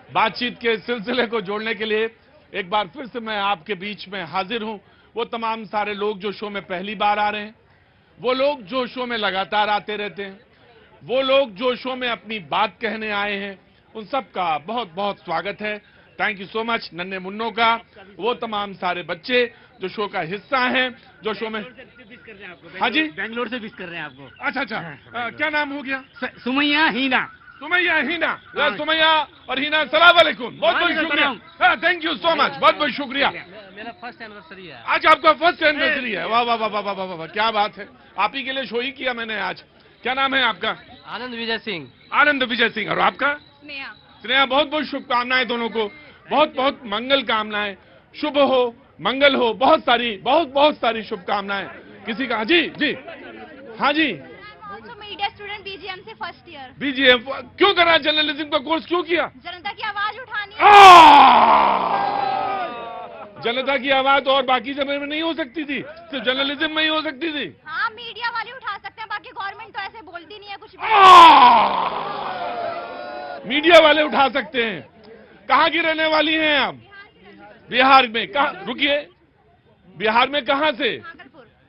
बातचीत के सिलसिले को जोड़ने के लिए एक बार फिर से मैं आपके बीच में हाजिर हूं। वो तमाम सारे लोग जो शो में पहली बार आ रहे हैं, वो लोग जो शो में लगातार आते रहते हैं, वो लोग जो शो में अपनी बात कहने आए हैं, उन सब का बहुत बहुत स्वागत है। थैंक यू सो मच नन्हे मुन्नों का, वो तमाम सारे बच्चे जो शो का हिस्सा हैं, जो शो में हाँ जी बेंगलोर से विश कर रहे हैं आपको। अच्छा क्या नाम हो गया? सुमैया हीना। सुमैया और हीना, सलाम वालेकुम, बहुत बहुत शुक्रिया, थैंक यू सो मच, बहुत बहुत शुक्रिया। मेरा फर्स्ट एनिवर्सरी है आज, आपका फर्स्ट एनिवर्सरी है? वाह वाह वाह वाह वाह वाह, क्या बात है। आप ही के लिए शो ही किया मैंने आज। क्या नाम है आपका? आनंद विजय सिंह। आनंद विजय सिंह। और आपका? स्नेहा। बहुत बहुत शुभकामनाएं दोनों को, बहुत बहुत मंगल कामनाएं, शुभ हो, मंगल हो, बहुत सारी शुभकामनाएं। किसी का? हाँ जी मीडिया स्टूडेंट बीजीएम से फर्स्ट ईयर। बीजीएम क्यों करा? जर्नलिज्म का कोर्स क्यों किया? जनता की आवाज उठानी है। जनता की आवाज और बाकी जगह में नहीं हो सकती थी, सिर्फ जर्नलिज्म में ही हो सकती थी। हाँ, मीडिया वाले उठा सकते हैं, बाकी गवर्नमेंट तो ऐसे बोलती नहीं है कुछ भी। मीडिया वाले उठा सकते हैं। कहाँ की रहने वाली हैं आप? बिहार में। कहाँ? रुकिए, बिहार में कहाँ से?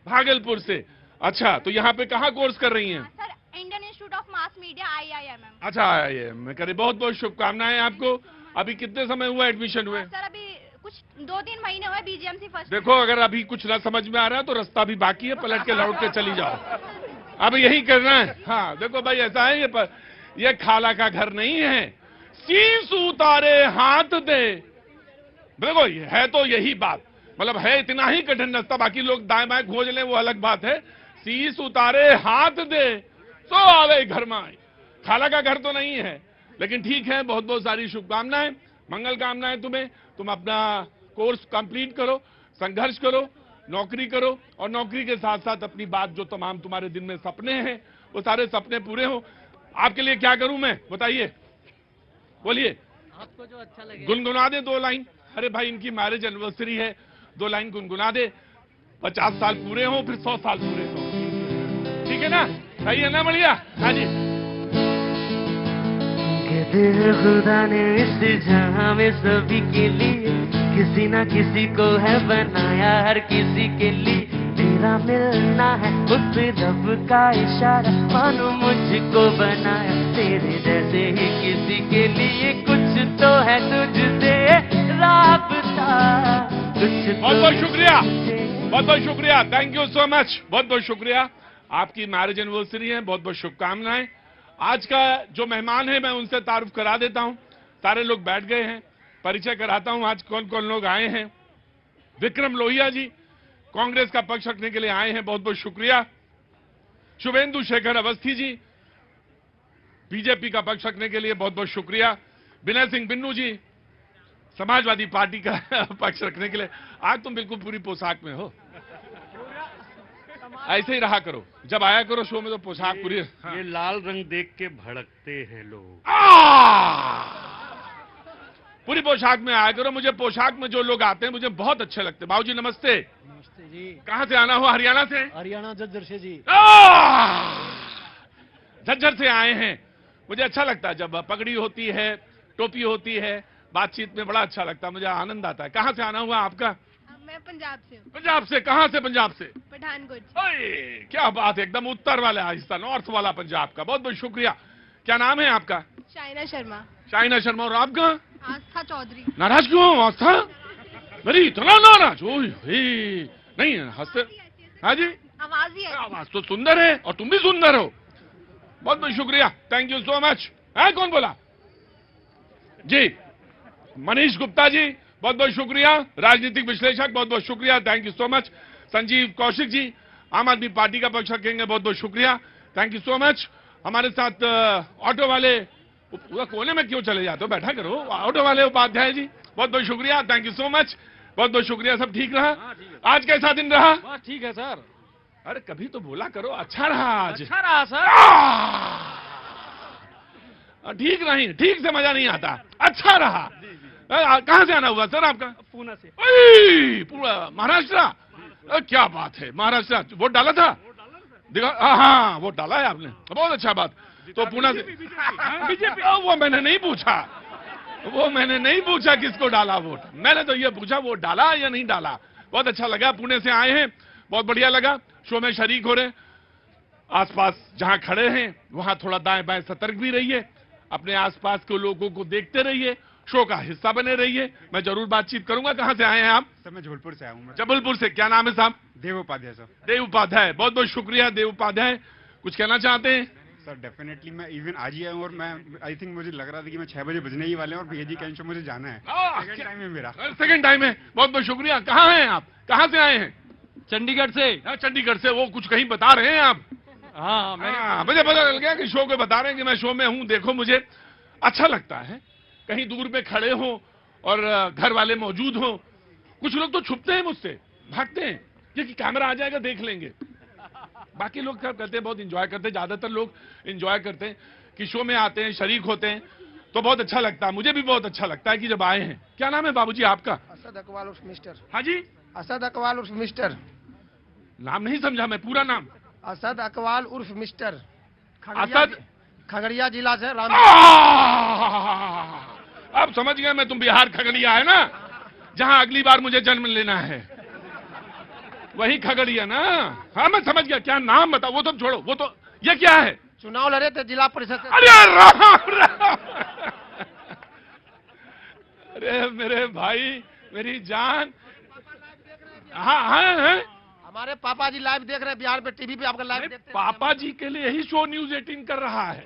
भागलपुर से। अच्छा, तो यहाँ पे कहाँ कोर्स कर रही हैं? Sir, Indian institute of mass media, IIMM। अच्छा, IIM करे। बहुत बहुत शुभकामनाएं आपको। अभी कितने समय हुआ एडमिशन हुए? सर, अभी कुछ 2-3 महीने हुए बीजीएम से फर्स्ट। देखो, अगर अभी कुछ ना समझ में आ रहा है तो रास्ता भी बाकी है, पलट के लौट के चली जाओ। अब यही करना है। हाँ देखो भाई, ऐसा है ये खाला का घर नहीं है। शीश उतारे हाथ दे। देखो, है तो यही बात, मतलब है इतना ही कठिन रास्ता, बाकी लोग दाएं बाएं खोज लें वो अलग बात है। शीश उतारे हाथ दे, सो आवे घर में आए। खाला का घर तो नहीं है, लेकिन ठीक है। बहुत बहुत सारी शुभकामनाएं, मंगल कामनाएं तुम्हें। तुम अपना कोर्स कंप्लीट करो, संघर्ष करो, नौकरी करो, और नौकरी के साथ साथ अपनी बात, जो तमाम तुम्हारे दिन में सपने हैं, वो सारे सपने पूरे हो। आपके लिए क्या करूं मैं, बताइए, बोलिए। आपको जो अच्छा लगे गुनगुना दे 2 लाइन। अरे भाई, इनकी मैरिज एनिवर्सरी है, 2 लाइन गुनगुना दे। 50 साल पूरे हो, फिर 100 साल पूरे हो। ठीक है ना? सही है ना? बढ़िया। हाँ जी। दिल खुदा ने इस जहां में सभी के लिए किसी ना किसी को है बनाया, हर किसी के लिए तेरा मिलना है उस रब का इशारा, मानो मुझको बनाया तेरे जैसे ही किसी के लिए कुछ तो है तुझसे राबता, कुछ बहुत बहुत शुक्रिया, बहुत बहुत शुक्रिया, थैंक यू सो मच, बहुत बहुत शुक्रिया। आपकी मैरिज एनिवर्सरी है, बहुत बहुत शुभकामनाएं। आज का जो मेहमान है मैं उनसे तारुफ करा देता हूं। सारे लोग बैठ गए हैं, परिचय कराता हूं आज कौन कौन लोग आए हैं। विक्रम लोहिया जी कांग्रेस का पक्ष रखने के लिए आए हैं, बहुत बहुत शुक्रिया। शुभेंदु शेखर अवस्थी जी बीजेपी का पक्ष रखने के लिए बहुत बहुत शुक्रिया। विनय सिंह बिन्नू जी समाजवादी पार्टी का पक्ष रखने के लिए। आज तुम बिल्कुल पूरी पोशाक में हो, ऐसे ही रहा करो, जब आया करो शो में तो पोशाक पूरी। हाँ। ये लाल रंग देख के भड़कते हैं लोग। पूरी पोशाक में आया करो। मुझे पोशाक में जो लोग आते हैं मुझे बहुत अच्छे लगते हैं। बाबूजी नमस्ते। नमस्ते जी। कहां से आना हो? हरियाणा से? हरियाणा झज्जर से जी। झज्जर से आए हैं। मुझे अच्छा लगता है जब पगड़ी होती है, टोपी होती है, बातचीत में बड़ा अच्छा लगता है, मुझे आनंद आता है। कहां से आना हुआ आपका? मैं पंजाब से हूँ। पंजाब से? कहां से पंजाब से? पठानकोट। क्या बात है, एकदम उत्तर वाला हिस्सा, नॉर्थ वाला पंजाब का। बहुत बहुत शुक्रिया। क्या नाम है आपका? शाइना शर्मा। शाइना शर्मा। और आपका? आस्था चौधरी। नाराज क्यों हो आस्था? मेरी इतना नाराज? नहीं हंसते। हाँ जी, आवाज ही है। आवाज तो सुंदर है और तुम भी सुंदर हो। बहुत बहुत शुक्रिया, थैंक यू सो मच। है कौन बोला? जी मनीष गुप्ता जी, बहुत बहुत शुक्रिया। राजनीतिक विश्लेषक, बहुत बहुत शुक्रिया, thank you so much. Sanjeev Kaushik ji Aam Aadmi party का पक्ष रखेंगे, बहुत बहुत शुक्रिया, थैंक यू सो मच। हमारे साथ ऑटो वाले, कोने में क्यों चले जाते हो, बैठा करो। ऑटो वाले उपाध्याय जी, बहुत बहुत शुक्रिया, थैंक यू सो मच, बहुत बहुत शुक्रिया। सब ठीक रहा? आज कैसा दिन रहा? बस ठीक है सर। अरे कभी तो बोला करो अच्छा रहा आज। अच्छा रहा सर। ठीक नहीं, ठीक से मजा नहीं आता। अच्छा रहा। कहां से आना हुआ सर आपका? पूना से। पूरा महाराष्ट्र? क्या बात है, महाराष्ट्र। वोट डाला था? दिखा। हाँ वोट डाला है आपने, बहुत अच्छा बात। तो पूना से? बीजेपी। वो मैंने नहीं पूछा, वो मैंने नहीं पूछा किसको डाला वोट, मैंने तो ये पूछा वोट डाला या नहीं डाला। बहुत अच्छा लगा, पुणे से आए हैं, बहुत बढ़िया लगा, शो में शरीक हो रहे। आसपास जहां खड़े हैं वहां थोड़ा दाएं बाएं सतर्क भी रहिए, अपने आसपास के लोगों को देखते रहिए, शो का हिस्सा बने रहिए। मैं जरूर बातचीत करूंगा। कहां से आए हैं आप? सर मैं जबलपुर से आया हूँ। जबलपुर से। क्या नाम है साहब? देव उपाध्याय सर। देव उपाध्याय, बहुत बहुत शुक्रिया देव उपाध्याय। कुछ कहना चाहते हैं? सर डेफिनेटली मैं इवन आज ही आया हूँ और मैं आई थिंक मुझे लग रहा था कि मैं 6 बजे बजने ही वाले हैं और भैया जी कैन शो मुझे जाना है। सेकंड टाइम है मेरा। सेकंड टाइम है, बहुत बहुत शुक्रिया। कहाँ हैं आप? कहाँ से आए हैं? चंडीगढ़ से। चंडीगढ़ से। वो कुछ कहीं बता रहे हैं आप? हाँ मुझे पता चल गया कि शो के बता रहे हैं कि मैं शो में हूँ। देखो मुझे अच्छा लगता है कहीं दूर पे खड़े हो और घर वाले मौजूद हो। कुछ लोग तो छुपते हैं मुझसे, भागते हैं क्योंकि कैमरा आ जाएगा देख लेंगे। बाकी लोग क्या करते हैं, बहुत इंजॉय करते हैं। ज्यादातर लोग इंजॉय करते हैं कि शो में आते हैं, शरीक होते हैं, तो बहुत अच्छा लगता है। मुझे भी बहुत अच्छा लगता है कि जब आए हैं। क्या नाम है बाबूजी आपका? असद अकवाल उर्फ मिस्टर। हाँ जी, असद अकवाल उर्फ मिस्टर। नाम नहीं समझा मैं, पूरा नाम। असद अकवाल उर्फ मिस्टर। असद, खगड़िया जिला से राम। अब समझ गया मैं, तुम बिहार खगड़िया है ना, जहां अगली बार मुझे जन्म लेना है, वही खगड़िया ना। हाँ मैं समझ गया। क्या नाम बताओ? वो तो छोड़ो, वो तो ये क्या है? चुनाव लड़े थे जिला परिषद से। अरे राम। अरे मेरे भाई, मेरी जान। हाँ हाँ हाँ, हमारे पापा जी लाइव देख रहे हैं बिहार पे, टीवी पे आपका लाइव देखते हैं। पापा जी के लिए यही शो न्यूज 18 कर रहा है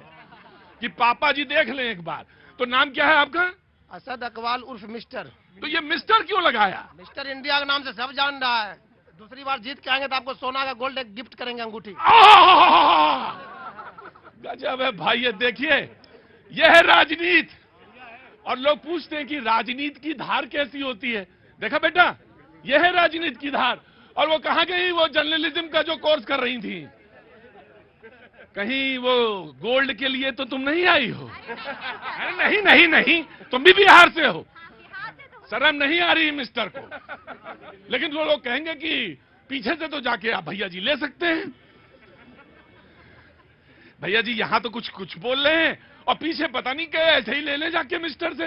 कि पापा जी देख लें एक बार। तो नाम क्या है आपका? असद अकवाल उर्फ मिस्टर। तो ये मिस्टर क्यों लगाया? मिस्टर इंडिया के नाम से सब जान रहा है। दूसरी बार जीत के आएंगे तो आपको सोना का गोल्ड एक गिफ्ट करेंगे, अंगूठी। गजब है भाई। ये देखिए, यह है राजनीति। और लोग पूछते हैं कि राजनीति की धार कैसी होती है। देखा बेटा, यह है राजनीति की धार। और वो कहाँ गई, वो जर्नलिज्म का जो कोर्स कर रही थी? कहीं वो गोल्ड के लिए तो तुम नहीं आई हो? अरे नहीं नहीं नहीं, तुम भी बिहार से हो। शर्म नहीं आ रही मिस्टर को। लेकिन वो लोग कहेंगे कि पीछे से तो जाके आप भैया जी ले सकते हैं। भैया जी यहां तो कुछ कुछ बोल रहे हैं और पीछे पता नहीं क्या, ऐसे ही ले ले जाके मिस्टर से।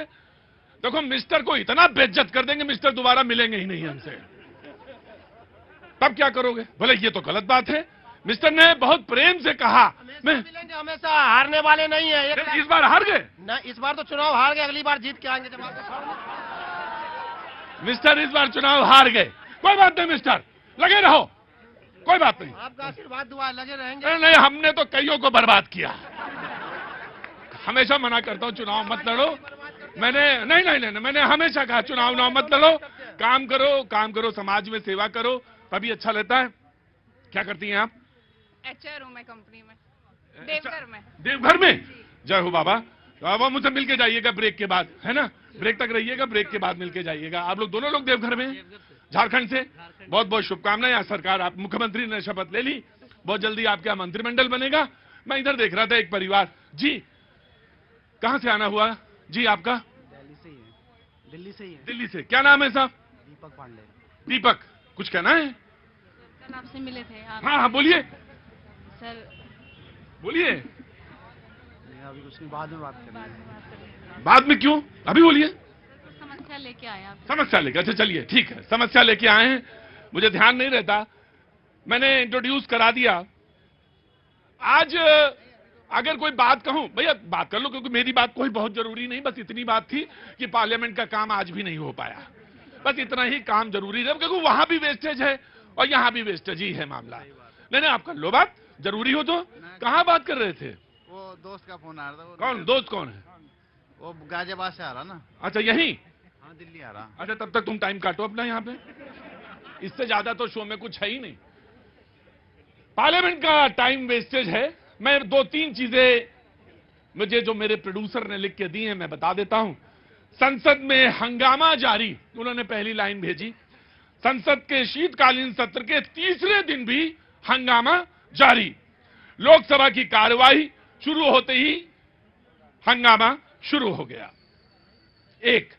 देखो मिस्टर को इतना बेइज्जत कर देंगे, मिस्टर दोबारा मिलेंगे ही नहीं हमसे। तब क्या करोगे? बोले ये तो गलत बात है। मिस्टर ने बहुत प्रेम से कहा मैं मिलेंगे, हमेशा हारने वाले नहीं है। इस बार हार गए। न, इस बार तो चुनाव हार गए, अगली बार जीत के आएंगे। मिस्टर इस बार चुनाव हार गए, कोई बात नहीं मिस्टर, लगे रहो, कोई बात नहीं। आपका आशीर्वाद दुआ लगे रहेंगे। नहीं नहीं, हमने तो कईयों को बर्बाद किया। हमेशा मना करता हूं चुनाव मत लड़ो। मैंने नहीं नहीं नहीं, मैंने हमेशा कहा चुनाव ना मत लड़ो, काम करो, समाज में सेवा करो, तभी अच्छा रहता है। क्या करती हैं आप? एचआर हूँ मैं कंपनी में, देवघर में। देवघर में? जय हो बाबा। अब मुझसे मिलके जाइएगा ब्रेक के बाद, है ना? ब्रेक तक रहिएगा, ब्रेक के बाद मिलके जाइएगा। आप लोग दोनों लोग देवघर में हैं, झारखंड से। बहुत बहुत शुभकामनाएं। सरकार, आप मुख्यमंत्री ने शपथ ले ली, बहुत जल्दी आपके यहाँ मंत्रिमंडल बनेगा। मैं इधर देख रहा था एक परिवार जी। कहां से आना हुआ जी आपका? दिल्ली से ही है। दिल्ली से ही है। दिल्ली से। क्या नाम है साहब? दीपक पांडे। दीपक, कुछ कहना है? कल आपसे मिले थे आप। हाँ हाँ बोलिए, सर बोलिए। अभी कुछ नहीं, बाद में बात करेंगे। बाद में क्यों, अभी बोलिए। समस्या लेके आए आप। समस्या लेके? अच्छा चलिए ठीक है, समस्या लेके आए हैं। मुझे ध्यान नहीं रहता, मैंने इंट्रोड्यूस करा दिया। आज अगर कोई बात कहूं, भैया बात कर लो, क्योंकि मेरी बात कोई बहुत जरूरी नहीं, बस इतनी बात थी कि पार्लियामेंट का काम आज भी नहीं हो पाया। बस इतना ही काम जरूरी है, क्योंकि वहां भी वेस्टेज है और यहां भी वेस्टेज ही है मामला। नहीं नहीं, आप कर लो बात, जरूरी हो तो। कहां बात कर रहे थे? वो दोस्त का फोन आ रहा था। कौन दोस्त? कौन है? वो गाजियाबाद से आ रहा ना। अच्छा यहीं? हाँ दिल्ली आ रहा। अच्छा तब तक तुम टाइम काटो अपना यहाँ पे, इससे ज्यादा तो शो में कुछ है ही नहीं। पार्लियामेंट का टाइम वेस्टेज है। मैं 2-3 चीजें मुझे जो मेरे प्रोड्यूसर ने लिख के दी हैं मैं बता देता हूं। संसद में हंगामा जारी, उन्होंने पहली लाइन भेजी। संसद के शीतकालीन सत्र के तीसरे दिन भी हंगामा जारी। लोकसभा की कार्यवाही शुरू होते ही हंगामा शुरू हो गया। एक,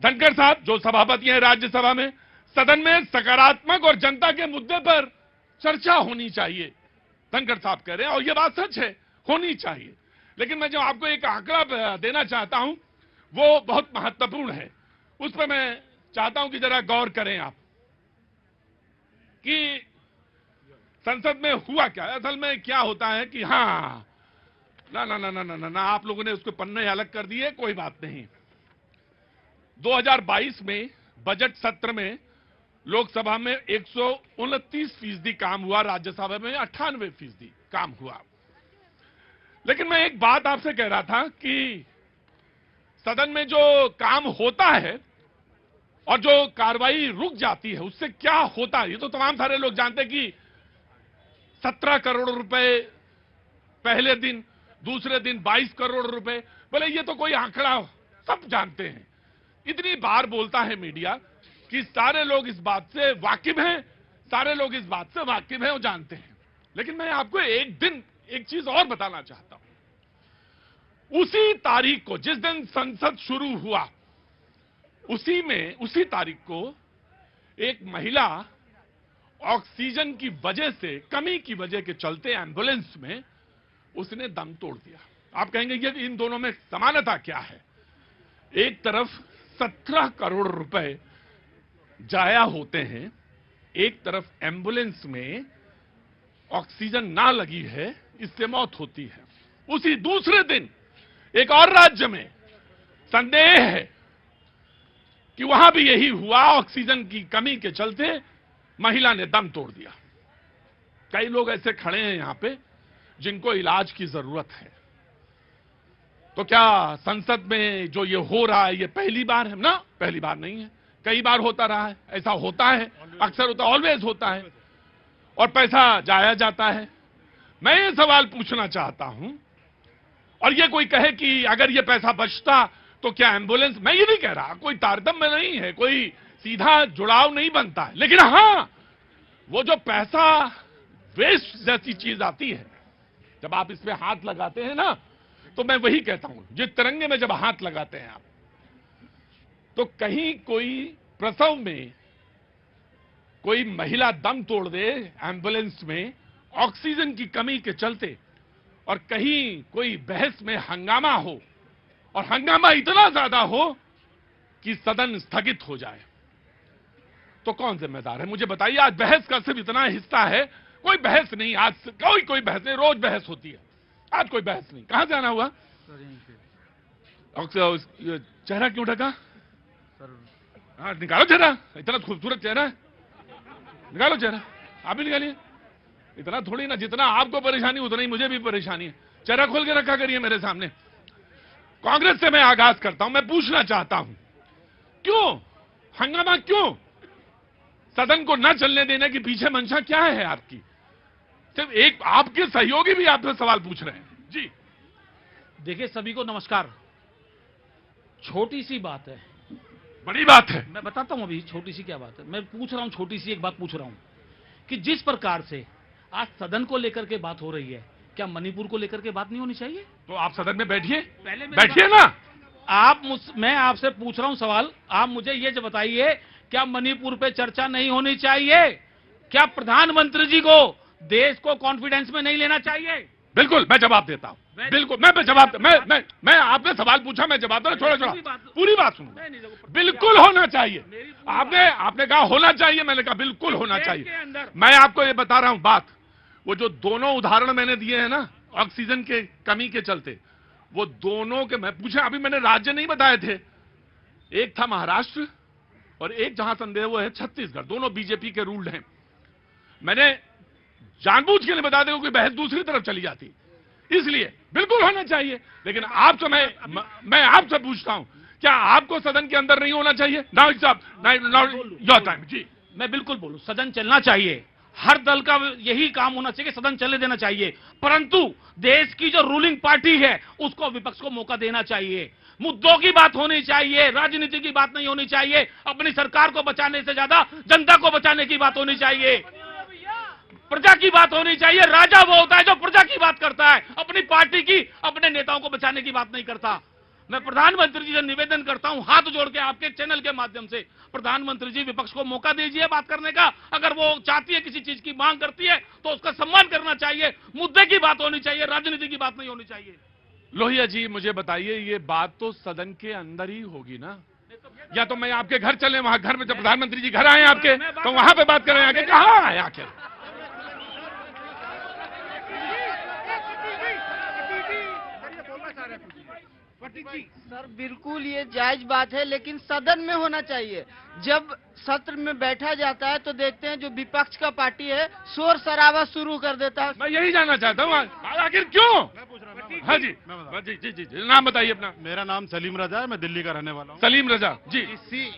धनखड़ साहब जो सभापति हैं राज्यसभा में, सदन में सकारात्मक और जनता के मुद्दे पर चर्चा होनी चाहिए, धनखड़ साहब कह रहे हैं, और यह बात सच है, होनी चाहिए। लेकिन मैं जो आपको एक आंकड़ा देना चाहता हूं, वो बहुत महत्वपूर्ण है। उस पर मैं चाहता हूं कि जरा गौर करें आप कि संसद में हुआ क्या। असल में क्या होता है कि हाँ, ना ना ना ना ना ना, ना आप लोगों ने उसके पन्ने अलग कर दिए, कोई बात नहीं। 2022 में बजट सत्र में लोकसभा में 129% काम हुआ, राज्यसभा में 98% काम हुआ। लेकिन मैं एक बात आपसे कह रहा था कि सदन में जो काम होता है और जो कार्रवाई रुक जाती है उससे क्या होता है, ये तो तमाम सारे लोग जानते हैं कि 17 करोड़ रुपए पहले दिन, दूसरे दिन 22 करोड़ रुपए। बोले ये तो कोई आंकड़ा सब जानते हैं। इतनी बार बोलता है मीडिया कि सारे लोग इस बात से वाकिफ हैं, सारे लोग इस बात से वाकिफ हैं और जानते हैं। लेकिन मैं आपको एक चीज और बताना चाहता हूं। उसी तारीख को, जिस दिन संसद शुरू हुआ, उसी तारीख को एक महिला ऑक्सीजन की वजह से, कमी की वजह के चलते एम्बुलेंस में उसने दम तोड़ दिया। आप कहेंगे ये इन दोनों में समानता क्या है? एक तरफ 17 करोड़ रुपए जाया होते हैं, एक तरफ एम्बुलेंस में ऑक्सीजन ना लगी है, इससे मौत होती है। उसी दूसरे दिन एक और राज्य में संदेह है कि वहां भी यही हुआ, ऑक्सीजन की कमी के चलते महिला ने दम तोड़ दिया। कई लोग ऐसे खड़े हैं यहां पे जिनको इलाज की जरूरत है। तो क्या संसद में जो ये हो रहा है ये पहली बार है ना? पहली बार नहीं है, कई बार होता रहा है। ऐसा होता है, अक्सर होता, ऑलवेज होता है, और पैसा जाया जाता है। मैं ये सवाल पूछना चाहता हूं, और ये कोई कहे कि अगर ये पैसा बचता तो क्या एम्बुलेंस, मैं ये नहीं कह रहा, कोई तारतम्य नहीं है, कोई सीधा जुड़ाव नहीं बनता है। लेकिन हां, वो जो पैसा वेस्ट जैसी चीज आती है, जब आप इसमें हाथ लगाते हैं ना, तो मैं वही कहता हूं, जिस तिरंगे में जब हाथ लगाते हैं आप, तो कहीं कोई प्रसव में कोई महिला दम तोड़ दे एम्बुलेंस में ऑक्सीजन की कमी के चलते, और कहीं कोई बहस में हंगामा हो, और हंगामा इतना ज्यादा हो कि सदन स्थगित हो जाए, तो कौन जिम्मेदार है? मुझे बताइए। आज बहस का सिर्फ इतना हिस्सा है, कोई बहस नहीं, आज कोई बहस नहीं, रोज बहस होती है, आज कोई बहस नहीं। कहां जाना हुआ? चेहरा क्यों ढका? हाँ, निकालो चेहरा, इतना खूबसूरत चेहरा है, निकालो चेहरा, आप भी निकालिए। इतना थोड़ी ना, जितना आपको परेशानी उतना ही मुझे भी परेशानी है। चेहरा खोल के रखा करिए मेरे सामने। कांग्रेस से मैं आगाज करता हूं। मैं पूछना चाहता हूं, क्यों हंगामा, क्यों सदन को न चलने देने की पीछे मंशा क्या है आपकी? सिर्फ एक आपके सहयोगी भी आपसे सवाल पूछ रहे हैं। जी देखिए, सभी को नमस्कार। छोटी सी बात है, बड़ी बात है। मैं बताता हूं अभी छोटी सी क्या बात है। मैं पूछ रहा हूं, छोटी सी एक बात पूछ रहा हूं कि जिस प्रकार से आज सदन को लेकर के बात हो रही है, क्या मणिपुर को लेकर के बात नहीं होनी चाहिए? तो आप सदन में बैठिए, पहले बैठिए ना। मैं आपसे पूछ रहा हूं सवाल, आप मुझे ये बताइए, क्या मणिपुर पे चर्चा नहीं होनी चाहिए? क्या प्रधानमंत्री जी को देश को कॉन्फिडेंस में नहीं लेना चाहिए? बिल्कुल, मैं जवाब देता हूं। बिल्कुल, मैं जवाब, मैं आपने सवाल पूछा, मैं जवाब दे रहा। छोड़ा, पूरी बात सुनो। बिल्कुल होना चाहिए। आपने कहा होना चाहिए, मैंने कहा बिल्कुल होना चाहिए। मैं आपको ये बता रहा हूं बात, वो जो दोनों उदाहरण मैंने दिए हैं ना ऑक्सीजन के कमी के चलते, वो दोनों के, मैं पूछा, अभी मैंने राज्य नहीं बताए थे, एक था महाराष्ट्र और एक जहां संदेह वो है छत्तीसगढ़। दोनों बीजेपी के रूल्ड हैं। मैंने जानबूझ के लिए बता दें कि बहस दूसरी तरफ चली जाती, इसलिए बिल्कुल होना चाहिए। लेकिन आपसे मैं आपसे पूछता हूं, क्या आपको सदन के अंदर नहीं होना चाहिए? Now your time. जी, मैं बिल्कुल बोलूं, सदन चलना चाहिए। हर दल का यही काम होना चाहिए कि सदन चलने देना चाहिए, परंतु देश की जो रूलिंग पार्टी है उसको विपक्ष को मौका देना चाहिए। मुद्दों की बात होनी चाहिए, राजनीति की बात नहीं होनी चाहिए। अपनी सरकार को बचाने से ज्यादा जनता को बचाने की बात होनी चाहिए, प्रजा की बात होनी चाहिए। राजा वो होता है जो प्रजा की बात करता है, अपनी पार्टी की, अपने नेताओं को बचाने की बात नहीं करता। मैं प्रधानमंत्री जी से निवेदन करता हूं, हाथ जोड़ के आपके चैनल के माध्यम से, प्रधानमंत्री जी विपक्ष को मौका दीजिए बात करने का। अगर वो चाहती है, किसी चीज की मांग करती है, तो उसका सम्मान करना चाहिए। मुद्दे की बात होनी चाहिए, राजनीति की बात नहीं होनी चाहिए। लोहिया जी मुझे बताइए, ये बात तो सदन के अंदर ही होगी ना? या तो मैं आपके घर चले, वहां घर में जब प्रधानमंत्री जी घर आए आपके, तो वहां पे बात करें आके, कहां आए आखिर? सर बिल्कुल ये जायज बात है, लेकिन सदन में होना चाहिए। जब सत्र में बैठा जाता है तो देखते हैं जो विपक्ष का पार्टी है शोर शराबा शुरू कर देता है। मैं यही जानना चाहता हूँ आखिर क्यों? हाँ जी जी जी जी, नाम बताइए अपना। मेरा नाम सलीम रजा है, मैं दिल्ली का रहने वाला हूँ। सलीम रजा जी।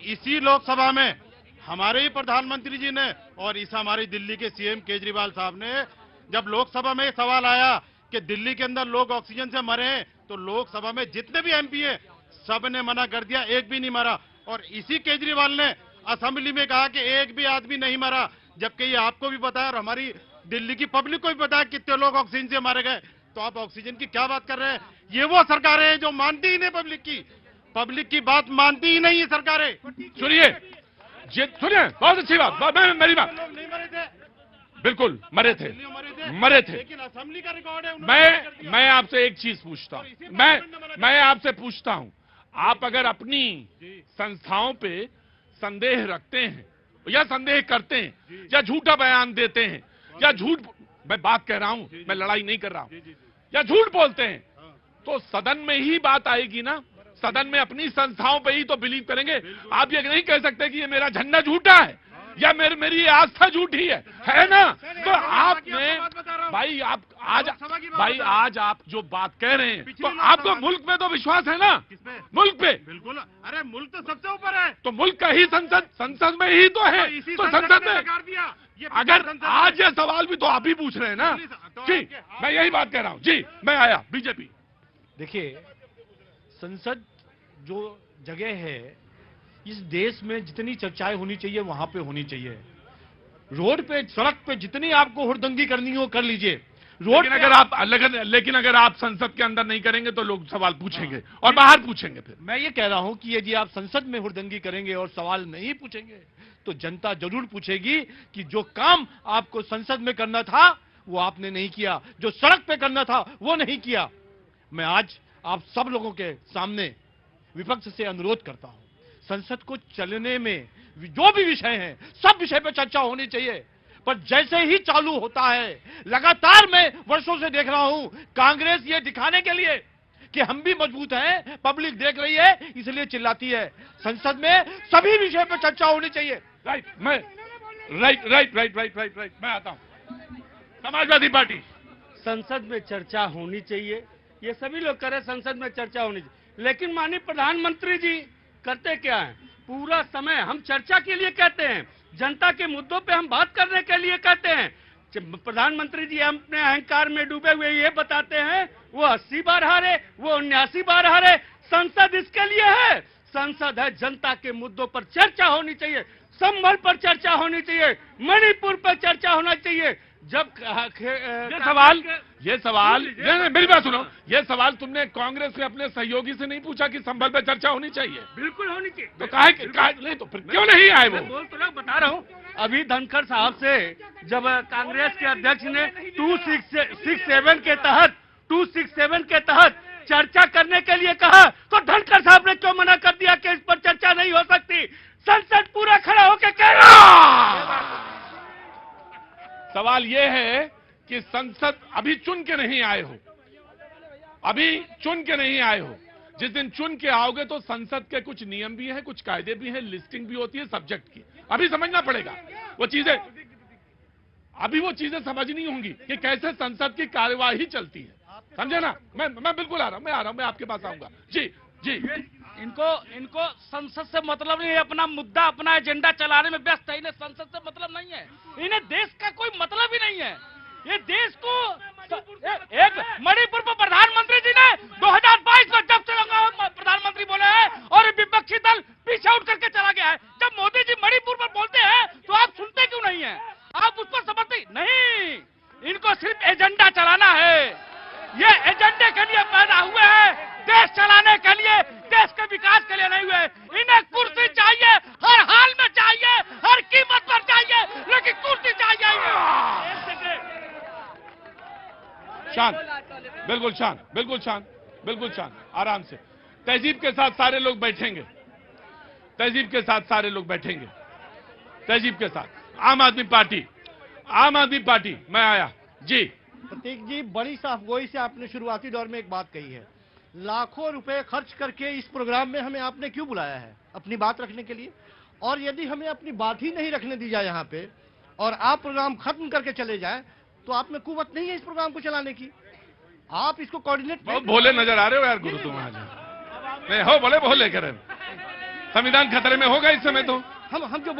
इसी लोकसभा में हमारे ही प्रधानमंत्री जी ने और इस हमारी दिल्ली के सीएम केजरीवाल साहब ने, जब लोकसभा में सवाल आया कि दिल्ली के अंदर लोग ऑक्सीजन से मरे हैं, तो लोकसभा में जितने भी एमपी है सब ने मना कर दिया, एक भी नहीं मरा। और इसी केजरीवाल ने असेंबली में कहा कि एक भी आदमी नहीं मरा, जबकि ये आपको भी पता है और हमारी दिल्ली की पब्लिक को भी पता है कितने लोग ऑक्सीजन से मारे गए। तो आप ऑक्सीजन की क्या बात कर रहे हैं? ये वो सरकारें हैं जो मानती ही नहीं पब्लिक की बात मानती ही नहीं है सरकारें। सुनिए बहुत अच्छी बात, मेरी बात, नहीं मरे थे, बिल्कुल मरे थे, लेकिन असेंबली का रिकॉर्ड है। मैं आपसे एक चीज पूछता हूं, मैं आपसे पूछता हूं, आप अगर अपनी संस्थाओं पे संदेह रखते हैं या संदेह करते हैं या झूठा बयान देते हैं या झूठ, मैं बात कह रहा हूं, मैं लड़ाई नहीं कर रहा हूं, या झूठ बोलते हैं, तो सदन में ही बात आएगी ना? सदन में अपनी संस्थाओं पे ही तो बिलीव करेंगे। आप ये नहीं कह सकते कि ये मेरा झंडा झूठा है या मेरी आस्था झूठी है ना? तो आपने भाई आज आप जो बात कह रहे हैं, तो आपको मुल्क में तो विश्वास है ना? मुल्क पे बिल्कुल, अरे मुल्क तो सबसे ऊपर है। तो मुल्क का ही संसद में ही तो है, तो संसद में अगर आज ये सवाल भी तो आप ही पूछ रहे हैं ना जी? मैं यही बात कह रहा हूँ जी। मैं आया बीजेपी। देखिए, संसद जो जगह है, इस देश में जितनी चर्चाएं होनी चाहिए वहां पे होनी चाहिए। रोड पे, सड़क पे जितनी आपको हुड़दंगी करनी हो कर लीजिए। लेकिन अगर आप संसद के अंदर नहीं करेंगे तो लोग सवाल पूछेंगे और बाहर पूछेंगे। फिर मैं ये कह रहा हूं कि यदि आप संसद में हुड़दंगी करेंगे और सवाल नहीं पूछेंगे तो जनता जरूर पूछेगी कि जो काम आपको संसद में करना था वो आपने नहीं किया, जो सड़क पे करना था वो नहीं किया। मैं आज आप सब लोगों के सामने विपक्ष से अनुरोध करता हूं, संसद को चलने में जो भी विषय हैं, सब विषय पर चर्चा होनी चाहिए। पर जैसे ही चालू होता है, लगातार मैं वर्षों से देख रहा हूं, कांग्रेस ये दिखाने के लिए कि हम भी मजबूत हैं, पब्लिक देख रही है इसलिए चिल्लाती है। संसद में सभी विषय पर चर्चा होनी चाहिए। राइट, मैं आता हूं। समाजवादी पार्टी। संसद में चर्चा होनी चाहिए, ये सभी लोग करें, संसद में चर्चा होनी चाहिए। लेकिन माननीय प्रधानमंत्री जी करते क्या है? पूरा समय हम चर्चा के लिए कहते हैं, जनता के मुद्दों पे हम बात करने के लिए कहते हैं। प्रधानमंत्री जी अपने अहंकार में डूबे हुए ये बताते हैं वो 80 बार हारे, वो 79 बार हारे। संसद इसके लिए है, संसद है जनता के मुद्दों पर चर्चा होनी चाहिए, संभल पर चर्चा होनी चाहिए, मणिपुर पर चर्चा होना चाहिए। जब ये सवाल मेरी बात सुनो, ये सवाल तुमने कांग्रेस के अपने सहयोगी से नहीं पूछा कि संभल पर चर्चा होनी चाहिए? बिल्कुल होनी चाहिए। तो नहीं, तो फिर क्यों नहीं आए वो? बोल तो रहा, बता रहा हूँ। अभी धनखड़ साहब से जब कांग्रेस के अध्यक्ष ने 267 के तहत चर्चा करने के लिए कहा, तो धनखड़ साहब ने क्यों मना कर दिया कि इस पर चर्चा नहीं हो सकती? संसद पूरा खड़ा होकर कह रहा। सवाल यह है कि संसद अभी चुन के नहीं आए हो, जिस दिन चुन के आओगे तो संसद के कुछ नियम भी हैं, कुछ कायदे भी हैं, लिस्टिंग भी होती है सब्जेक्ट की। अभी समझना पड़ेगा वो चीजें, अभी वो चीजें समझनी होंगी कि कैसे संसद की कार्यवाही चलती है, समझे ना? मैं बिल्कुल आ रहा हूं, मैं आपके पास आऊंगा जी। इनको संसद से मतलब नहीं है, अपना मुद्दा, अपना एजेंडा चलाने में व्यस्त है। इन्हें संसद से मतलब नहीं है, इन्हें देश का कोई मतलब ही नहीं है। ये देश को एक मणिपुर पर प्रधानमंत्री जी ने 2022 में जब से प्रधानमंत्री बोले हैं और विपक्षी दल पीछे उठ करके चला गया है। जब मोदी जी मणिपुर पर बोलते हैं तो आप सुनते क्यों नहीं है? आप उस पर समझते नहीं। इनको सिर्फ एजेंडा चलाना है, ये एजेंडे के लिए पैदा हुए हैं, देश चलाने के लिए, देश के विकास के लिए नहीं हुए। इन्हें कुर्सी चाहिए, हर हाल में चाहिए, हर कीमत पर चाहिए, लेकिन कुर्सी चाहिए। शांत, बिल्कुल शांत। बिल्कुल शांत, आराम से, तहजीब के साथ सारे लोग बैठेंगे, तहजीब के साथ सारे लोग बैठेंगे, तहजीब के साथ। आम आदमी पार्टी, मैं आया जी। प्रतीक जी, बड़ी साफगोई से आपने शुरुआती दौर में एक बात कही है, लाखों रुपए खर्च करके इस प्रोग्राम में हमें आपने क्यों बुलाया है? अपनी बात रखने के लिए। और यदि हमें अपनी बात ही नहीं रखने दी जाए यहाँ पे और आप प्रोग्राम खत्म करके चले जाए तो आप में कुव्वत नहीं है इस प्रोग्राम को चलाने की। आप इसको कोऑर्डिनेट। बहुत भोले नजर आ रहे हो यार गुरु तुम आज। नहीं हो बोले भोले करें, संविधान खतरे में होगा इस समय तो। हम जो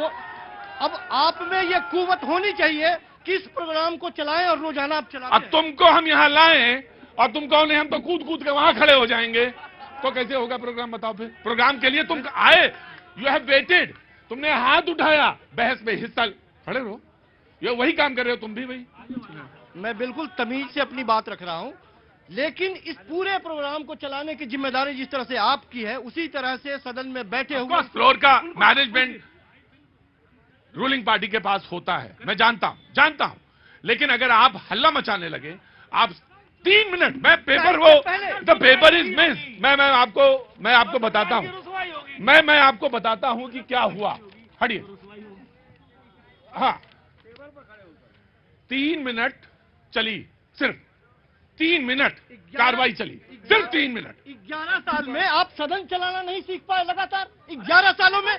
अब आप में ये कुव्वत होनी चाहिए कि इस प्रोग्राम को चलाएं और रोजाना आप चलाएं। अब तुमको हम यहाँ लाएं और तुम कहो नहीं हम तो कूद कूद के वहां खड़े हो जाएंगे, तो कैसे होगा प्रोग्राम? बताओ फिर। प्रोग्राम के लिए तुम आए, यू हैव वेटेड, तुमने हाथ उठाया, बहस में हिस्सा, खड़े रहो, ये वही काम कर रहे हो तुम भी भाई। मैं बिल्कुल तमीज से अपनी बात रख रहा हूं, लेकिन इस पूरे प्रोग्राम को चलाने की जिम्मेदारी जिस तरह से आपकी है उसी तरह से सदन में बैठे हुए फ्लोर का मैनेजमेंट रूलिंग पार्टी के पास होता है, मैं जानता हूं, लेकिन अगर आप हल्ला मचाने लगे, आप 3 मिनट, मैं पेपर वो द पेपर इज मिस, मैं आपको बताता हूं, मैं आपको बताता हूं कि क्या हुआ। हटिए, हाँ 3 मिनट चली, सिर्फ 3 मिनट कार्रवाई चली, सिर्फ 3 मिनट। 11 साल में आप सदन चलाना नहीं सीख पाए लगातार। 11 सालों में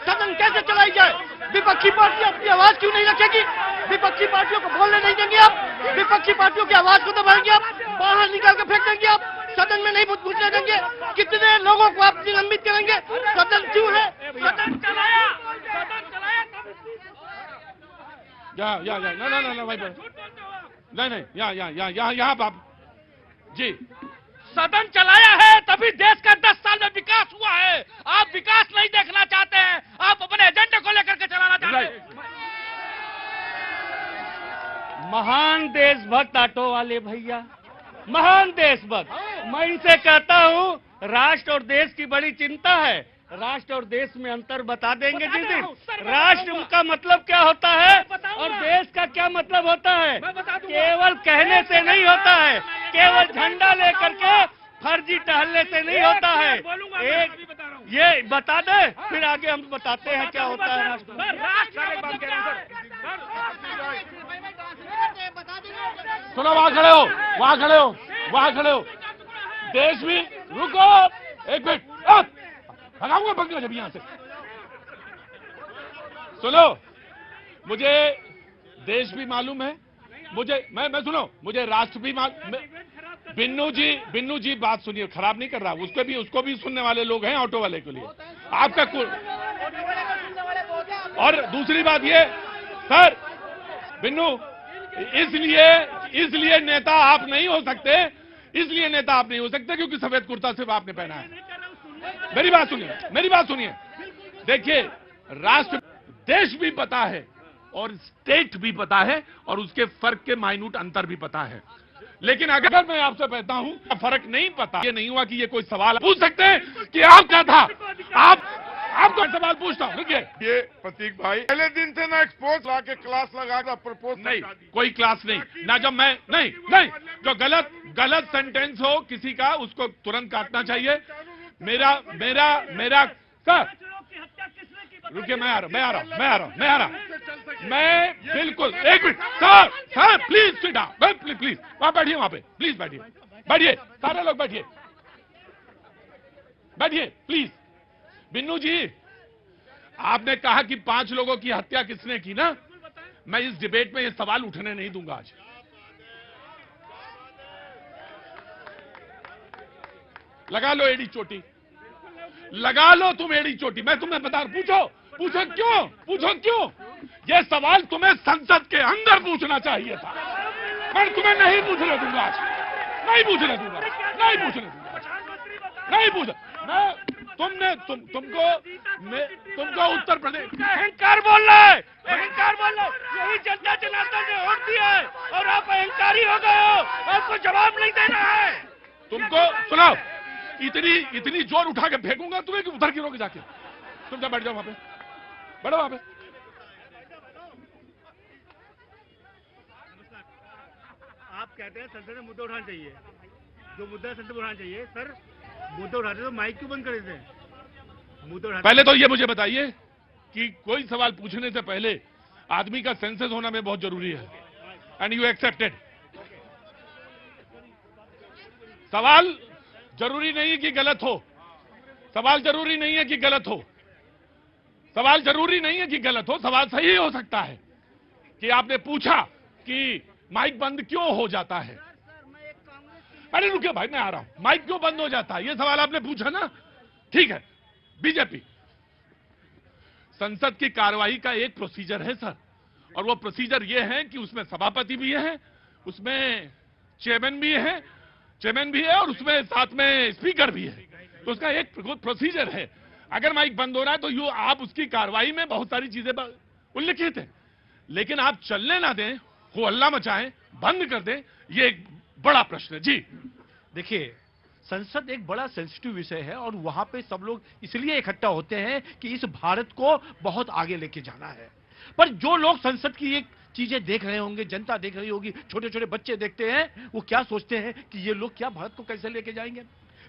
सदन कैसे चलाई जाए? विपक्षी पार्टी अपनी आवाज क्यों नहीं रखेगी? विपक्षी पार्टियों को बोलने नहीं देंगे आप, विपक्षी पार्टियों की आवाज को दबाएंगे आप, बाहर निकाल कर फेंक देंगे आप, सदन में नहीं घुसने देंगे। कितने लोगों को आप निलंबित करेंगे? सदन क्यों है? सदन चलाया ना भाई, नहीं यहाँ आप जी, सदन चलाया है तभी देश का 10 साल में विकास हुआ है। आप विकास नहीं देखना चाहते हैं, आप अपने एजेंडे को लेकर के चलाना चाहते हैं। महान देशभक्त ऑटो वाले भैया, महान देशभक्त, मैं इनसे कहता हूं राष्ट्र और देश की बड़ी चिंता है। राष्ट्र और देश में अंतर बता देंगे जिस दिन। राष्ट्र का मतलब क्या होता है और देश का क्या मतलब होता है, केवल कहने से नहीं होता है, केवल झंडा लेकर के फर्जी टहलने से नहीं होता है। एक ये बता दे, फिर आगे हम बताते हैं क्या होता है सुनो, वहां खड़े हो, देश में रुको, एक मिनट भगाऊंगा पकड़ो जब यहां से। सुनो, मुझे देश भी मालूम है, मैं सुनो, मुझे राष्ट्र भी मालूम। बिन्नू जी बात सुनिए, खराब नहीं कर रहा, उसको भी सुनने वाले लोग हैं ऑटो वाले के लिए। आपका और दूसरी बात ये सर, बिन्नू, इसलिए नेता आप नहीं हो सकते, क्योंकि सफेद कुर्ता सिर्फ आपने पहना है। मेरी बात सुनिए, देखिए, राष्ट्र, देश भी पता है और स्टेट भी पता है और उसके फर्क के माइन्यूट अंतर भी पता है। लेकिन अगर मैं आपसे कहता हूं फर्क नहीं पता, ये नहीं हुआ कि ये कोई सवाल पूछ सकते हैं कि आप क्या था, आपको सवाल पूछता हूं। देखिए, ये प्रतीक भाई पहले दिन से ना एक्सपोज ला के क्लास लगा प्रपोज नहीं, कोई क्लास नहीं ना, जब मैं नहीं जो गलत सेंटेंस हो किसी का उसको तुरंत काटना चाहिए। मेरा सर, रुकिए, मैं आ रहा हूं, मैं बिल्कुल, एक minute sir, please sit down, please वहां बैठिए, वहां पे प्लीज बैठिए, सारे लोग बैठिए प्लीज। बिन्नू जी, आपने कहा कि 5 लोगों की हत्या किसने की ना, मैं इस डिबेट में ये सवाल उठने नहीं दूंगा आज। लगा लो एड़ी चोटी, लगा लो तुम एड़ी चोटी, मैं तुम्हें बता रहा हूं, पूछो क्यों? ये सवाल तुम्हें संसद के अंदर पूछना चाहिए था, मैं तुम्हें नहीं पूछने दूंगा आज, नहीं पूछने दूंगा तुमको उत्तर प्रदेश अहंकार बोल रहा है, यही जनता जनार्दन ने वोट दिया है और आप अहंकारी हो गए हो, आपको जवाब नहीं देना है। तुमको सुनाओ, इतनी जोर उठा के फेंकूंगा तुम्हें कि उधर गिरोगे जाके। तुम जा बैठ जाओ वहां पे, बैठो वहां पे। आप कहते हैं संसद में मुद्दे उठाने चाहिए, जो मुद्दा सर उठाना चाहिए सर, मुद्दा उठाते तो माइक क्यों बंद कर देते हैं? मुद्दा उठाते पहले तो ये मुझे बताइए कि कोई सवाल पूछने से पहले आदमी का सेंसेस होना में बहुत जरूरी है, एंड यू एक्सेप्टेड। सवाल जरूरी नहीं है कि गलत हो, सवाल जरूरी नहीं है कि गलत हो, सवाल जरूरी नहीं है कि गलत हो, सवाल सही हो सकता है कि आपने पूछा कि माइक बंद क्यों हो जाता है। अरे रुकिए भाई, मैं आ रहा हूं। माइक क्यों बंद हो जाता है, ये सवाल आपने पूछा ना, ठीक है। बीजेपी, संसद की कार्रवाई का एक प्रोसीजर है सर, और वो प्रोसीजर ये है कि उसमें सभापति भी है, उसमें चेयरमैन भी है और उसमें साथ में स्पीकर भी है। तो उसका एक प्रोसीजर है। अगर माइक बंद हो रहा है तो आप उसकी कार्रवाई में बहुत सारी चीजें उल्लिखित है, लेकिन आप चलने ना दें, हो हल्ला मचाएं, बंद कर दें, ये एक बड़ा प्रश्न है। जी देखिए, संसद एक बड़ा सेंसिटिव विषय है और वहां पे सब लोग इसलिए इकट्ठा होते हैं कि इस भारत को बहुत आगे लेके जाना है। पर जो लोग संसद की एक चीजें देख रहे होंगे, जनता देख रही होगी, छोटे छोटे बच्चे देखते हैं, वो क्या सोचते हैं कि ये लोग क्या भारत को कैसे लेके जाएंगे।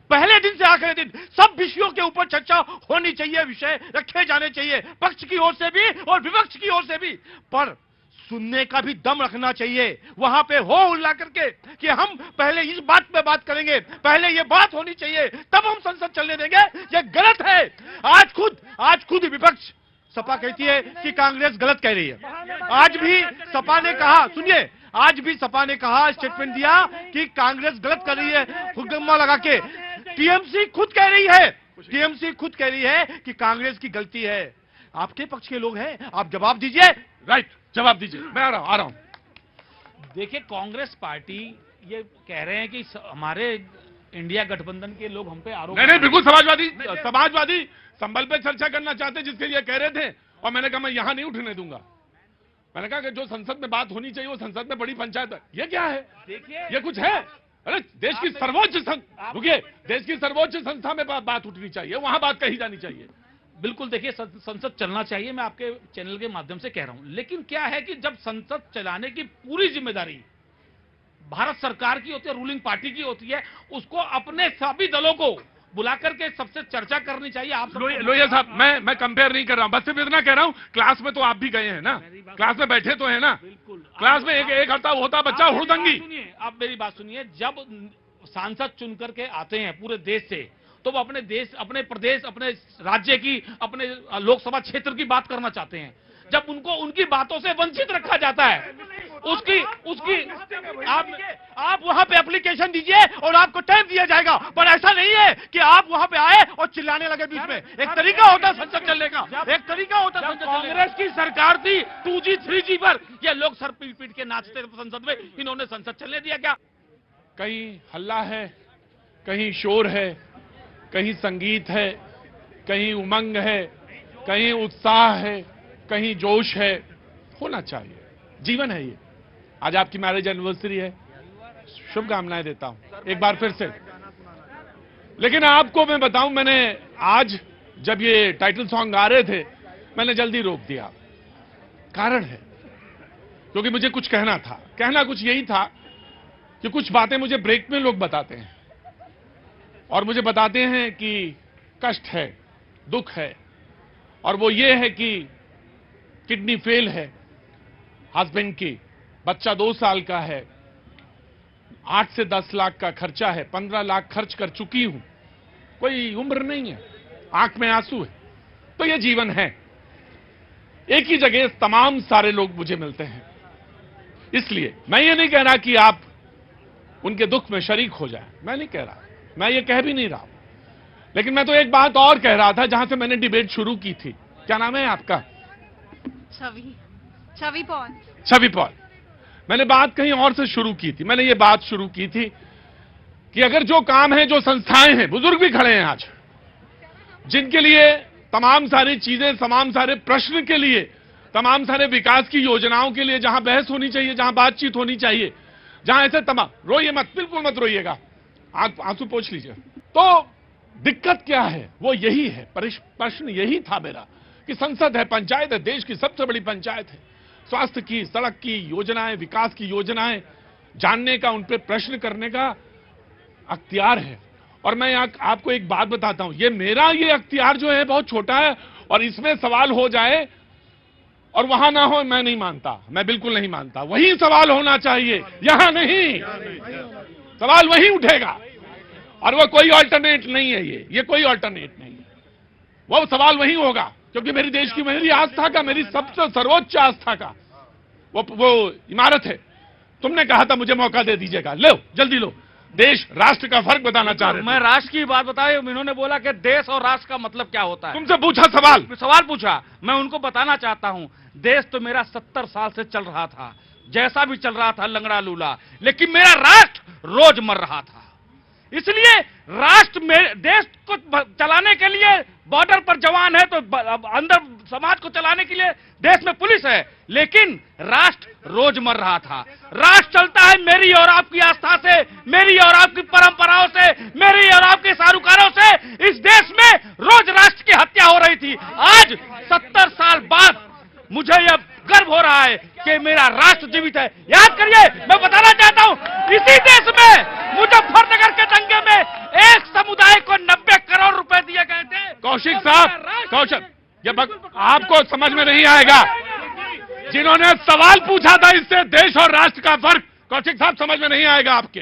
पहले दिन से आखिरी दिन सब विषयों के ऊपर चर्चा होनी चाहिए, विषय रखे जाने चाहिए, पक्ष की ओर से भी और विपक्ष की ओर से भी, पर सुनने का भी दम रखना चाहिए। वहां पे हो उल्ला करके कि हम पहले इस बात पे बात करेंगे, पहले ये बात होनी चाहिए, तब हम संसद चलने देंगे, ये गलत है। आज खुद विपक्ष सपा कहती है कि कांग्रेस गलत कह रही है। आज भी सपा ने कहा, सुनिए, आज भी सपा ने कहा, स्टेटमेंट दिया कि कांग्रेस गलत कर रही है, हुक्का लगा के। टीएमसी खुद कह रही है कि कांग्रेस की गलती है। आपके पक्ष के लोग हैं, आप जवाब दीजिए। राइट, जवाब दीजिए। मैं आ रहा हूं। देखिए, कांग्रेस पार्टी ये कह रहे हैं कि हमारे इंडिया गठबंधन के लोग हम पे आरोप नहीं, बिल्कुल समाजवादी संबल पे चर्चा करना चाहते जिसके लिए कह रहे थे, और मैंने कहा मैं यहां नहीं उठने दूंगा। मैंने कहा कि जो संसद में बात होनी चाहिए वो संसद में बड़ी पंचायत है। ये क्या है, ये कुछ है? अरे देश की सर्वोच्च संस्था में बात उठनी चाहिए, वहां बात कही जानी चाहिए। बिल्कुल, देखिए, संसद चलना चाहिए, मैं आपके चैनल के माध्यम से कह रहा हूं, लेकिन क्या है कि जब संसद चलाने की पूरी जिम्मेदारी भारत सरकार की होती है, रूलिंग पार्टी की होती है, उसको अपने सभी दलों को बुलाकर के सबसे चर्चा करनी चाहिए। आप लोहिया साहब, मैं कंपेयर नहीं कर रहा हूं, बस सिर्फ इतना कह रहा हूं, क्लास में तो आप भी गए हैं ना, क्लास में बैठे तो है ना, क्लास में एक होता बच्चा हुड़दंगी। सुनिए, आप मेरी बात सुनिए, जब सांसद चुन करके आते हैं पूरे देश से, तो वो अपने देश, अपने प्रदेश, अपने राज्य की, अपने लोकसभा क्षेत्र की बात करना चाहते हैं। जब उनको उनकी बातों से वंचित रखा जाता है, उसकी आप वहां पे एप्लीकेशन दीजिए और आपको टाइम दिया जाएगा, पर ऐसा नहीं है कि आप वहां पे आए और चिल्लाने लगे बीच में। एक तरीका होता है संसद चलने का, एक तरीका होता है संसद। कांग्रेस की सरकार थी 2G 3G पर, ये लोग सर पीट पीट के नाचते थे संसद में, इन्होंने संसद चलने दिया क्या? कहीं हल्ला है, कहीं शोर है, कहीं संगीत है, कहीं उमंग है, कहीं उत्साह है, कहीं जोश है। होना चाहिए, जीवन है ये। आज आपकी मैरिज एनिवर्सरी है, शुभकामनाएं देता हूं एक बार फिर से। लेकिन आपको मैं बताऊं, मैंने आज जब ये टाइटल सॉन्ग गा रहे थे, मैंने जल्दी रोक दिया। कारण है क्योंकि मुझे कुछ कहना कुछ यही था कि कुछ बातें मुझे ब्रेक में लोग बताते हैं, और मुझे बताते हैं कि कष्ट है, दुख है, और वो ये है कि किडनी फेल है हस्बैंड की, बच्चा 2 साल का है, 8 से 10 लाख का खर्चा है, 15 लाख खर्च कर चुकी हूं, कोई उम्र नहीं है, आंख में आंसू है। तो ये जीवन है। एक ही जगह तमाम सारे लोग मुझे मिलते हैं, इसलिए मैं ये नहीं कह रहा कि आप उनके दुख में शरीक हो जाए, मैं नहीं कह रहा, मैं ये कह भी नहीं रहा। लेकिन मैं तो एक बात और कह रहा था जहां से मैंने डिबेट शुरू की थी। क्या नाम है आपका? छवि पॉल। मैंने बात कहीं और से शुरू की थी। मैंने ये बात शुरू की थी कि अगर जो काम है, जो संस्थाएं हैं, बुजुर्ग भी खड़े हैं आज, जिनके लिए तमाम सारी चीजें, तमाम सारे प्रश्न के लिए, तमाम सारे विकास की योजनाओं के लिए जहां बहस होनी चाहिए, जहां बातचीत होनी चाहिए, जहां ऐसे तमाम, रोइए मत, बिल्कुल मत रोइएगा, आंसू पोंछ लीजिए। तो दिक्कत क्या है? वो यही है, प्रश्न यही था मेरा कि संसद है, पंचायत है, देश की सबसे बड़ी पंचायत है, स्वास्थ्य की, सड़क की योजनाएं, विकास की योजनाएं जानने का, उन पर प्रश्न करने का अख्तियार है। और मैं आपको एक बात बताता हूं, ये अख्तियार जो है बहुत छोटा है, और इसमें सवाल हो जाए और वहां ना हो, मैं नहीं मानता, मैं बिल्कुल नहीं मानता। वहीं सवाल होना चाहिए, यहां नहीं। सवाल वहीं उठेगा, और वो कोई ऑल्टरनेट नहीं है। ये कोई ऑल्टरनेट नहीं है, वो सवाल वहीं होगा, क्योंकि मेरी देश की, मेरी आस्था का, मेरी सबसे सर्वोच्च आस्था का वो इमारत है। तुमने कहा था मुझे मौका दे दीजिएगा, लो जल्दी लो। देश राष्ट्र का फर्क बताना चाह रहे थे। मैं राष्ट्र की बात बताई, इन्होंने बोला कि देश और राष्ट्र का मतलब क्या होता है। तुमसे पूछा सवाल पूछा, मैं उनको बताना चाहता हूं, देश तो मेरा 70 साल से चल रहा था, जैसा भी चल रहा था लंगड़ा लूला, लेकिन मेरा राष्ट्र रोज मर रहा था। इसलिए राष्ट्र में देश को चलाने के लिए बॉर्डर पर जवान है, तो अंदर समाज को चलाने के लिए देश में पुलिस है, लेकिन राष्ट्र रोज मर रहा था। राष्ट्र चलता है मेरी और आपकी आस्था से, मेरी और आपकी परंपराओं से, मेरी और आपके सारूकारों से। इस देश में रोज राष्ट्र की हत्या हो रही थी। आज 70 साल बाद मुझे यह गर्व हो रहा है कि मेरा राष्ट्र जीवित है। याद करिए, मैं बताना चाहता हूं, इसी देश में मुजफ्फरनगर के दंगे में एक समुदाय को 90 करोड़ रुपए दिए गए थे। कौशिक साहब, कौशिक, ये आपको समझ में नहीं आएगा। जिन्होंने सवाल पूछा था इससे देश और राष्ट्र का फर्क, कौशिक साहब समझ में नहीं आएगा आपके।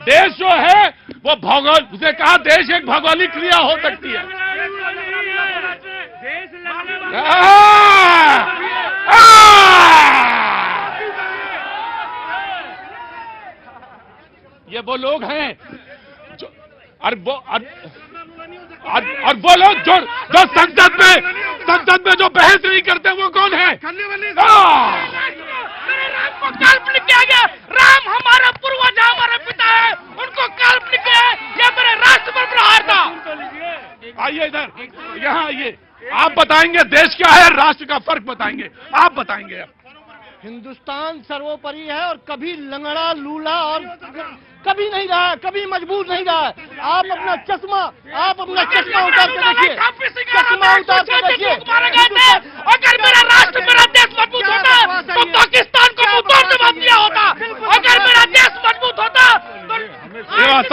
देश जो है वो भौगोल, उसे कहा देश एक भौगोलिक क्रिया हो सकती है। ये वो लोग हैं जो, और वो लोग जो संसद में जो बहस नहीं करते, वो कौन है? काल्पनिक किया गया। राम हमारा पूर्वज, हमारे पिता है, उनको काल्पनिक है। ये मेरे राष्ट्र पर प्रहार था। आइए इधर, यहाँ आइए, आप बताएंगे देश क्या है, राष्ट्र का फर्क बताएंगे, आप बताएंगे। हिंदुस्तान सर्वोपरि है, और कभी लंगड़ा लूला और कभी नहीं रहा, कभी मजबूर नहीं रहा। आप अपना चश्मा उतार के देखिए, चश्मा उतार के देखिए। अगर मेरा राष्ट्र, मेरा देश मजबूत होता तो पाकिस्तान को मुंह तोड़ जवाब दिया होता। अगर मेरा देश मजबूत होता तो ये बात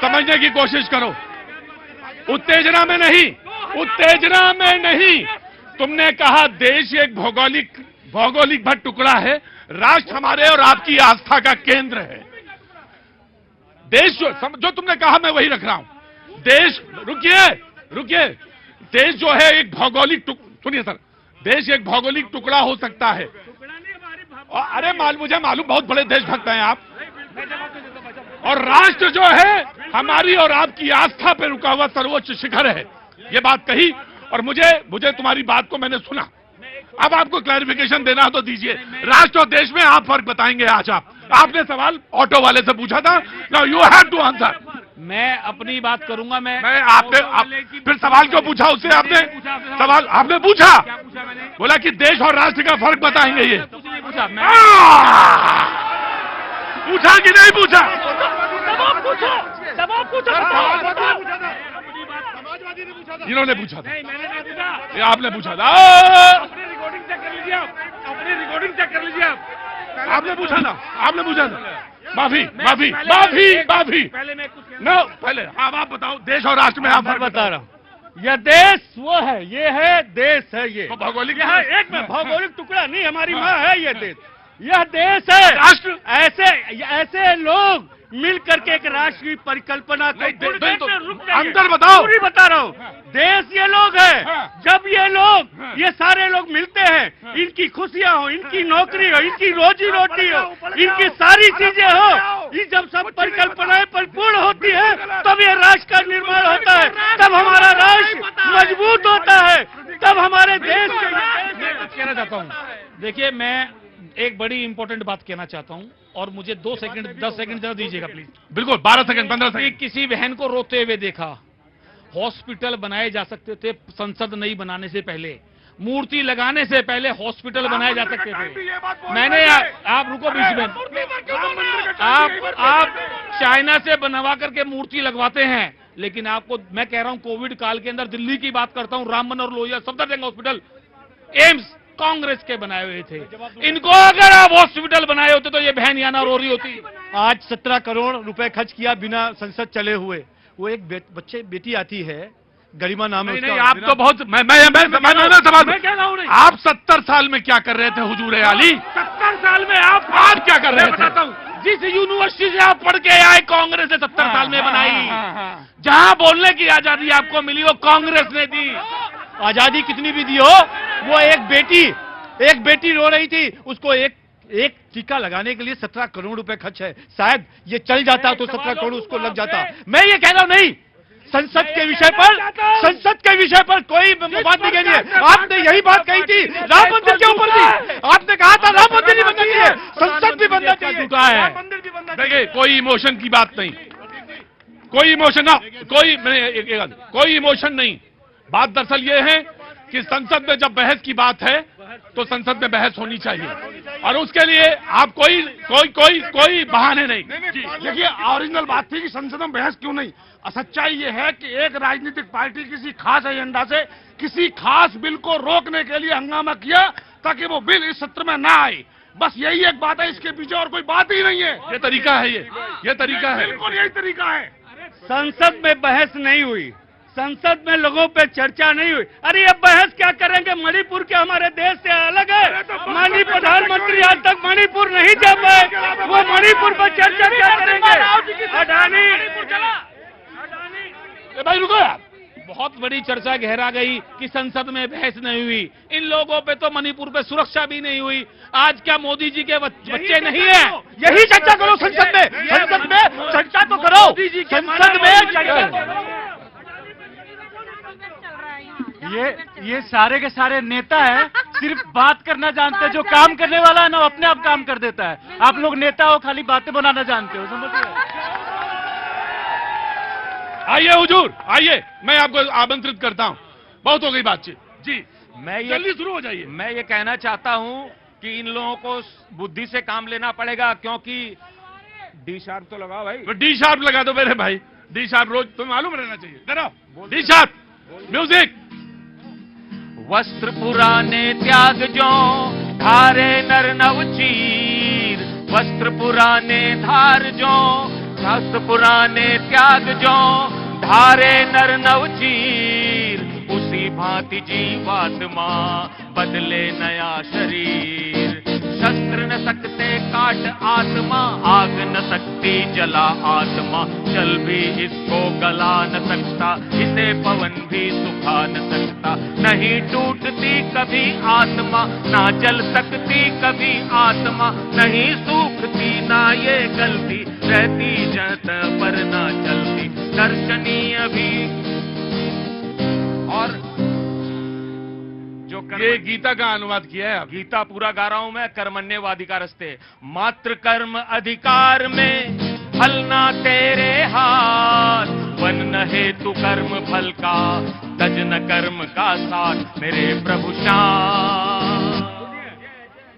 समझने की कोशिश करो। उत्तेजना में नहीं। तुमने कहा देश एक भौगोलिक भर टुकड़ा है, राष्ट्र हमारे और आपकी आस्था का केंद्र है। देश जो तुमने कहा मैं वही रख रहा हूं। देश, रुकिए, देश जो है एक भौगोलिक, सुनिए सर, देश एक भौगोलिक टुकड़ा हो सकता है। अरे मुझे मालूम, बहुत बड़े देशभक्त हैं आप। और राष्ट्र जो है हमारी और आपकी आस्था पे रुका हुआ सर्वोच्च शिखर है। ये बात कही, और मुझे तुम्हारी बात को मैंने सुना। अब आपको क्लैरिफिकेशन देना तो दीजिए। राष्ट्र और देश में आप फर्क बताएंगे। आज आपने सवाल ऑटो वाले से पूछा था, now you have to answer. मैं अपनी बात करूंगा। फिर सवाल क्यों पूछा उससे? आपने पूछा, बोला कि देश और राष्ट्र का फर्क बताएंगे। ये पूछा कि नहीं पूछा? इन्होंने पूछा था, ये आपने पूछा था। अपनी रिकॉर्डिंग चेक कर लीजिए आप, अपनी रिकॉर्डिंग चेक कर लीजिए आप। आपने पूछा था। माफी। पहले आप बताओ, देश और राष्ट्र में आप फर्क बता रहा हूँ। यह देश वो है, ये है देश है। ये भौगोलिक, यह एक में भौगोलिक टुकड़ा नहीं, हमारी माँ है ये देश। यह देश है राष्ट्र। ऐसे लोग मिल करके एक राष्ट्र की परिकल्पना अंदर बताओ। पूरी बता रहा हूँ। देश ये लोग है। जब ये लोग, ये सारे लोग मिलते हैं, इनकी खुशियां हो, इनकी नौकरी हो, इनकी रोजी रोटी हो, इनकी सारी चीजें हो, ये जब सब परिकल्पनाएं परिपूर्ण होती है, तब ये राष्ट्र का निर्माण होता है, तब हमारा राष्ट्र मजबूत होता है, तब हमारे देश कहना चाहता हूँ। देखिए, मैं एक बड़ी इंपॉर्टेंट बात कहना चाहता हूं, और मुझे 2 सेकंड 10 सेकंड जरा दीजिएगा प्लीज। बिल्कुल, 12 सेकंड 15 सेकंड। किसी बहन को रोते हुए देखा। हॉस्पिटल बनाए जा सकते थे संसद नहीं बनाने से पहले, मूर्ति लगाने से पहले हॉस्पिटल बनाए जा सकते थे। मैंने आप रुको बीच में, आप चाइना से बनवा करके मूर्ति लगवाते हैं, लेकिन आपको मैं कह रहा हूं, कोविड काल के अंदर दिल्ली की बात करता हूं, राम मनोहर लोहिया सफदरजंग हॉस्पिटल, एम्स, कांग्रेस के बनाए हुए थे। इनको अगर आप हॉस्पिटल बनाए होते तो ये बहन याना रो रही होती। आज 17 करोड़ रुपए खर्च किया बिना संसद चले हुए। वो एक बेटी आती है, गरिमा नाम है उसका। नहीं, आप तो बहुत मैं कह रहा हूं, आप 70 साल में क्या कर रहे थे हुजूर आली? 70 साल में आप आज क्या कर रहे थे? बताता हूं, जिस यूनिवर्सिटी से आप पढ़ के आए कांग्रेस ने 70 साल में बनाई। जहां बोलने की आजादी आपको मिली वो कांग्रेस ने दी। आजादी कितनी भी दी हो, वो एक बेटी रो रही थी, उसको एक टीका लगाने के लिए 17 करोड़ रुपए खर्च है। शायद ये चल जाता तो 17 करोड़ उसको लग जाता। मैं ये कह रहा हूं, नहीं, संसद के विषय पर कोई बात नहीं कहनी है। आपने यही बात कही थी राम मंदिर के ऊपर भी। आपने कहा था राम मंदिर नहीं बनना चाहिए, संसद भी बनना चाहिए। देखिए, कोई इमोशन की बात नहीं, कोई इमोशन ना, कोई इमोशन नहीं। बात दरअसल ये है कि संसद में जब बहस की बात है तो संसद में बहस होनी चाहिए, और उसके लिए आप कोई बहाने नहीं। देखिए, ओरिजिनल बात थी कि संसद में बहस क्यों नहीं। सच्चाई ये है कि एक राजनीतिक पार्टी किसी खास एजेंडा से किसी खास बिल को रोकने के लिए हंगामा किया ताकि वो बिल इस सत्र में ना आए। बस यही एक बात है, इसके पीछे और कोई बात ही नहीं है। ये तरीका है, ये तरीका है, बिल्कुल यही तरीका है। संसद में बहस नहीं हुई, संसद में लोगों पे चर्चा नहीं हुई। अरे अब बहस क्या करेंगे? मणिपुर के हमारे देश से अलग है। माननीय प्रधानमंत्री आज तक मणिपुर नहीं जा पाए, वो मणिपुर पर चर्चा क्या करेंगे? अडानी भाई रुको यार, बहुत बड़ी चर्चा गहरा गई कि संसद में बहस नहीं हुई। इन लोगों पे तो मणिपुर पे सुरक्षा भी नहीं हुई। आज क्या मोदी जी के बच्चे नहीं है? यही चर्चा करो संसद में चर्चा तो करो। संसद में चर्चा। ये सारे के सारे नेता हैं, सिर्फ बात करना जानते हैं। जो काम करने वाला है ना, अपने आप काम कर देता है। आप लोग नेता हो, खाली बातें बनाना जानते हो, समझते? आइए हुजूर, आइए, मैं आपको आमंत्रित करता हूं। बहुत हो गई बातचीत जी, जल्दी शुरू हो जाइए। मैं ये कहना चाहता हूं कि इन लोगों को बुद्धि से काम लेना पड़ेगा, क्योंकि डी शार्प तो लगाओ भाई। डी शार्प लगा दो मेरे भाई, डी शार्प रोज तुम्हें मालूम रहना चाहिए। जरा डी शार्प म्यूजिक। वस्त्र पुराने त्याग जो धारे नर नव चीर, वस्त्र पुराने धार जो, वस्त्र पुराने त्याग जो धारे नर नव चीर, उसी भांति जीवात्मा बदले नया शरीर। शस्त्र न सकते काट आत्मा, आग न सकती जला आत्मा, जल भी इसको गला न सकता, इसे पवन भी सुखा न सकता। नहीं टूटती कभी आत्मा, ना जल सकती कभी आत्मा, नहीं सूखती ना ये गलती, रहती जत पर ना चलती, दर्शनीय भी। और ये गीता का अनुवाद किया है। गीता पूरा गा रहा हूं मैं। कर्मण्येवाधिकारस्ते, मात्र कर्म अधिकार में फल ना तेरे हाथ, वन न हेतु कर्म फल का, तज न कर्म का साथ, मेरे प्रभु श्याम।